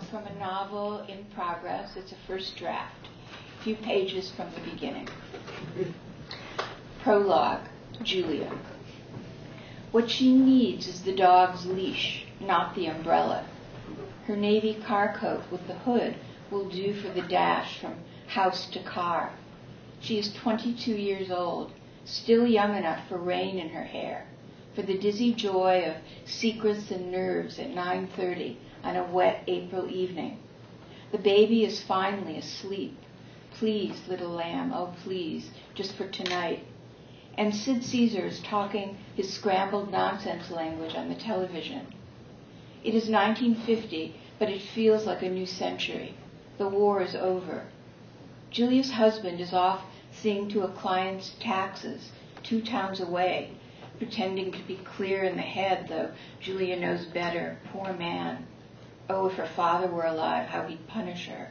from a novel in progress. It's a first draft, a few pages from the beginning. Prologue, Julia. What she needs is the dog's leash, not the umbrella. Her navy car coat with the hood will do for the dash from house to car. She is 22 years old, still young enough for rain in her hair, for the dizzy joy of secrets and nerves at 9:30 on a wet April evening. The baby is finally asleep. Please, little lamb, oh please, just for tonight. And Sid Caesar is talking his scrambled nonsense language on the television. It is 1950, but it feels like a new century. The war is over. Julia's husband is off seeing to a client's taxes 2 towns away, pretending to be clear in the head, though Julia knows better. Poor man. Oh, if her father were alive, how he'd punish her.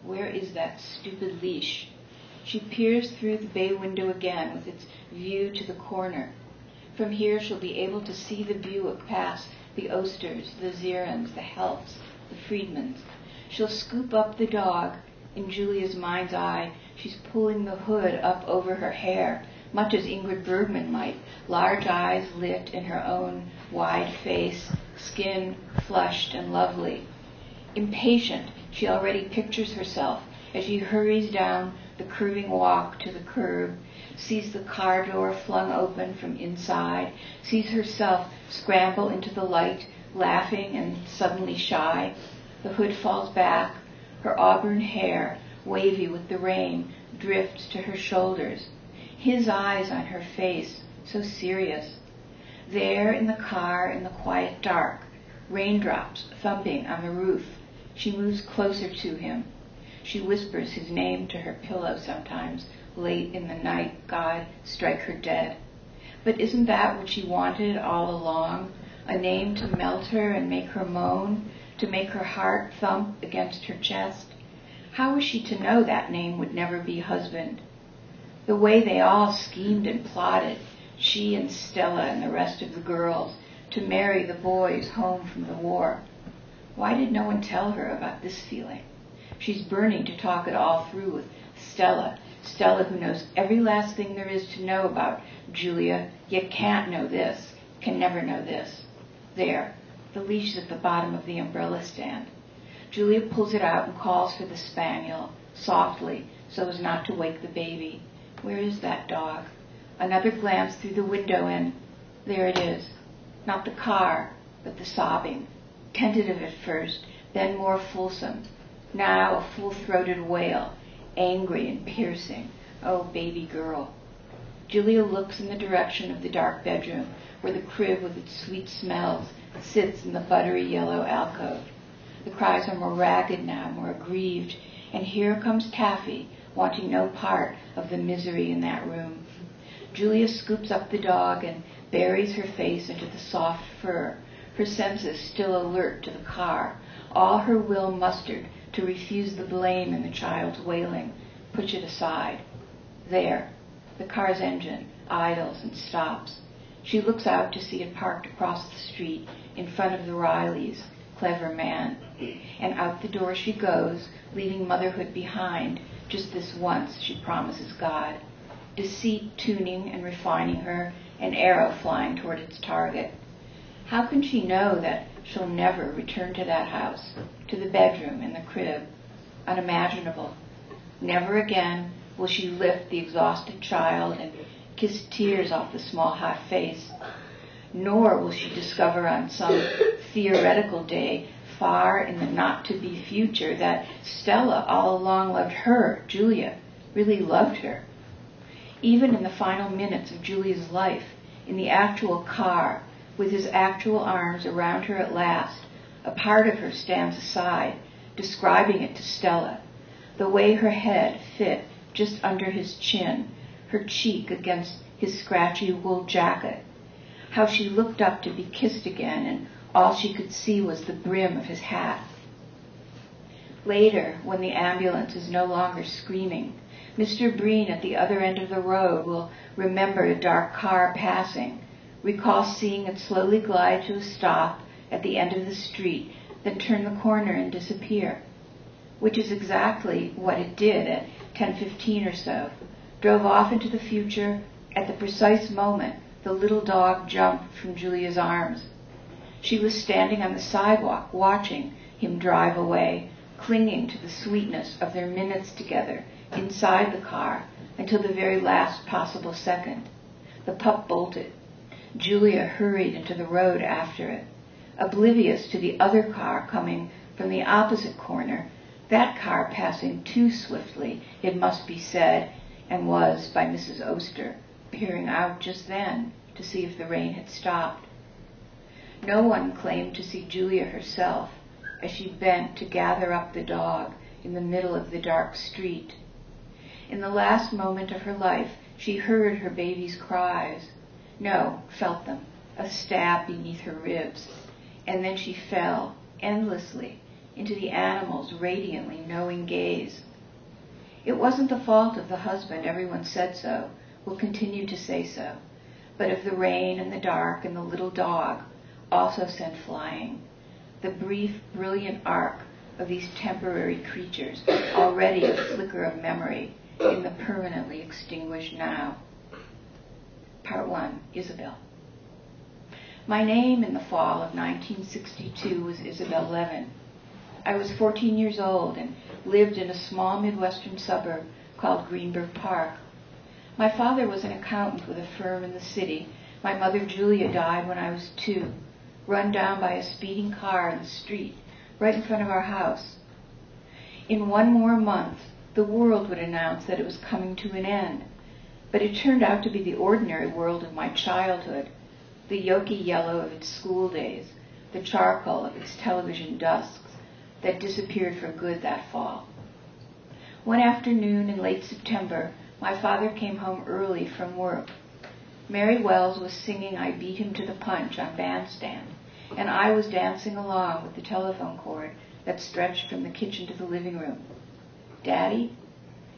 Where is that stupid leash? She peers through the bay window again with its view to the corner. From here she'll be able to see the Buick pass the Osters, the Zierens, the Helps, the Friedmans. She'll scoop up the dog. In Julia's mind's eye, she's pulling the hood up over her hair, much as Ingrid Bergman might, large eyes lit in her own wide face, skin flushed and lovely. Impatient, she already pictures herself as she hurries down the curving walk to the curb, sees the car door flung open from inside, sees herself scramble into the light, laughing and suddenly shy. The hood falls back. Her auburn hair, wavy with the rain, drifts to her shoulders. His eyes on her face, so serious. There in the car in the quiet dark, raindrops thumping on the roof. She moves closer to him. She whispers his name to her pillow sometimes, late in the night. God, strike her dead. But isn't that what she wanted all along? A name to melt her and make her moan, to make her heart thump against her chest? How was she to know that name would never be husband? The way they all schemed and plotted, she and Stella and the rest of the girls, to marry the boys home from the war. Why did no one tell her about this feeling? She's burning to talk it all through with Stella who knows every last thing there is to know about Julia, yet can't know this, can never know this. There, the leash is at the bottom of the umbrella stand. Julia pulls it out and calls for the spaniel, softly, so as not to wake the baby. Where is that dog? Another glance through the window and there it is. Not the car, but the sobbing. Tentative at first, then more fulsome. Now a full-throated wail, angry and piercing. Oh, baby girl. Julia looks in the direction of the dark bedroom, where the crib with its sweet smells sits in the buttery yellow alcove. The cries are more ragged now, more aggrieved, and here comes Taffy, wanting no part of the misery in that room. Julia scoops up the dog and buries her face into the soft fur, her senses still alert to the car, all her will mustered to refuse the blame in the child's wailing, push it aside. There, the car's engine idles and stops. She looks out to see it parked across the street in front of the Rileys, clever man. And out the door she goes, leaving motherhood behind, just this once, she promises God. Deceit tuning and refining her, an arrow flying toward its target. How can she know that she'll never return to that house, to the bedroom and the crib? Unimaginable. Never again will she lift the exhausted child and kiss tears off the small hot face. Nor will she discover on some theoretical day far in the not-to-be future that Stella all along loved her, Julia, really loved her. Even in the final minutes of Julia's life, in the actual car, with his actual arms around her at last, a part of her stands aside, describing it to Stella, the way her head fit just under his chin, her cheek against his scratchy wool jacket, how she looked up to be kissed again, and all she could see was the brim of his hat. Later, when the ambulance is no longer screaming, Mr. Breen at the other end of the road will remember a dark car passing, recall seeing it slowly glide to a stop at the end of the street, then turn the corner and disappear, which is exactly what it did at 10:15 or so. Drove off into the future at the precise moment the little dog jumped from Julia's arms. She was standing on the sidewalk watching him drive away, clinging to the sweetness of their minutes together inside the car until the very last possible second. The pup bolted. Julia hurried into the road after it, oblivious to the other car coming from the opposite corner, that car passing too swiftly, it must be said, and was, by Mrs. Oster, peering out just then to see if the rain had stopped. No one claimed to see Julia herself as she bent to gather up the dog in the middle of the dark street. In the last moment of her life, she heard her baby's cries. No, felt them, a stab beneath her ribs. And then she fell, endlessly, into the animal's radiantly knowing gaze. It wasn't the fault of the husband, everyone said so, will continue to say so, but of the rain and the dark and the little dog, also sent flying. The brief, brilliant arc of these temporary creatures, already a flicker of memory in the permanently extinguished now. Part 1, Isabel. My name in the fall of 1962 was Isabel Levin. I was 14 years old and lived in a small Midwestern suburb called Greenberg Park. My father was an accountant with a firm in the city. My mother, Julia, died when I was 2, run down by a speeding car in the street right in front of our house. In 1 more month, the world would announce that it was coming to an end, but it turned out to be the ordinary world of my childhood, the yolky yellow of its school days, the charcoal of its television dusks that disappeared for good that fall. One afternoon in late September, my father came home early from work. Mary Wells was singing I Beat Him to the Punch on Bandstand, and I was dancing along with the telephone cord that stretched from the kitchen to the living room. Daddy?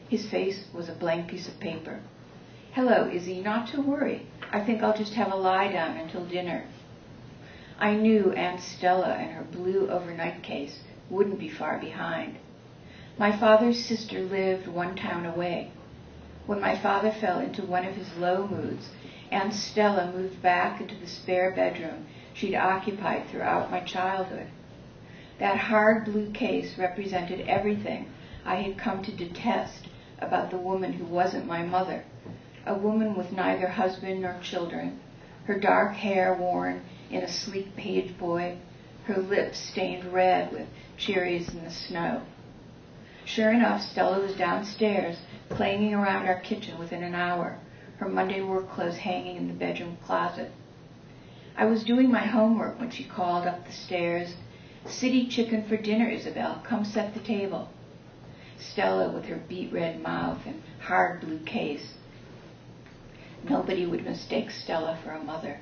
His face was a blank piece of paper. Hello, Izzy, not to worry. I think I'll just have a lie down until dinner. I knew Aunt Stella and her blue overnight case wouldn't be far behind. My father's sister lived 1 town away. When my father fell into one of his low moods, Aunt Stella moved back into the spare bedroom she'd occupied throughout my childhood. That hard blue case represented everything I had come to detest about the woman who wasn't my mother, a woman with neither husband nor children, her dark hair worn in a sleek page boy, her lips stained red with cherries in the snow. Sure enough, Stella was downstairs, clanging around our kitchen within an hour, her Monday work clothes hanging in the bedroom closet. I was doing my homework when she called up the stairs, "City chicken for dinner, Isabel. Come set the table." Stella with her beet red mouth and hard blue case. Nobody would mistake Stella for a mother.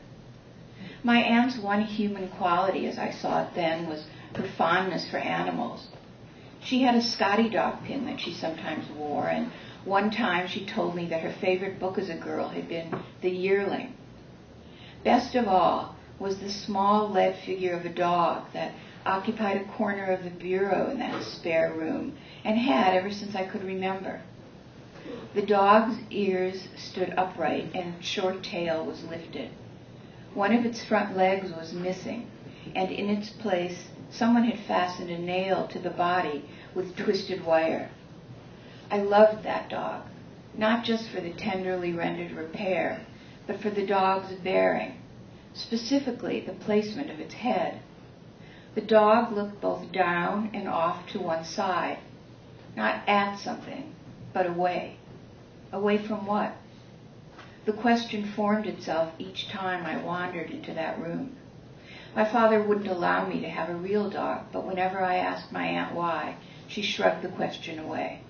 My aunt's one human quality, as I saw it then, was her fondness for animals. She had a Scotty dog pin that she sometimes wore, and one time she told me that her favorite book as a girl had been The Yearling. Best of all was the small lead figure of a dog that occupied a corner of the bureau in that spare room, and had ever since I could remember. The dog's ears stood upright and its short tail was lifted. One of its front legs was missing, and in its place someone had fastened a nail to the body with twisted wire. I loved that dog, not just for the tenderly rendered repair, but for the dog's bearing, specifically the placement of its head. The dog looked both down and off to one side, not at something, but away. Away from what? The question formed itself each time I wandered into that room. My father wouldn't allow me to have a real dog, but whenever I asked my aunt why, she shrugged the question away.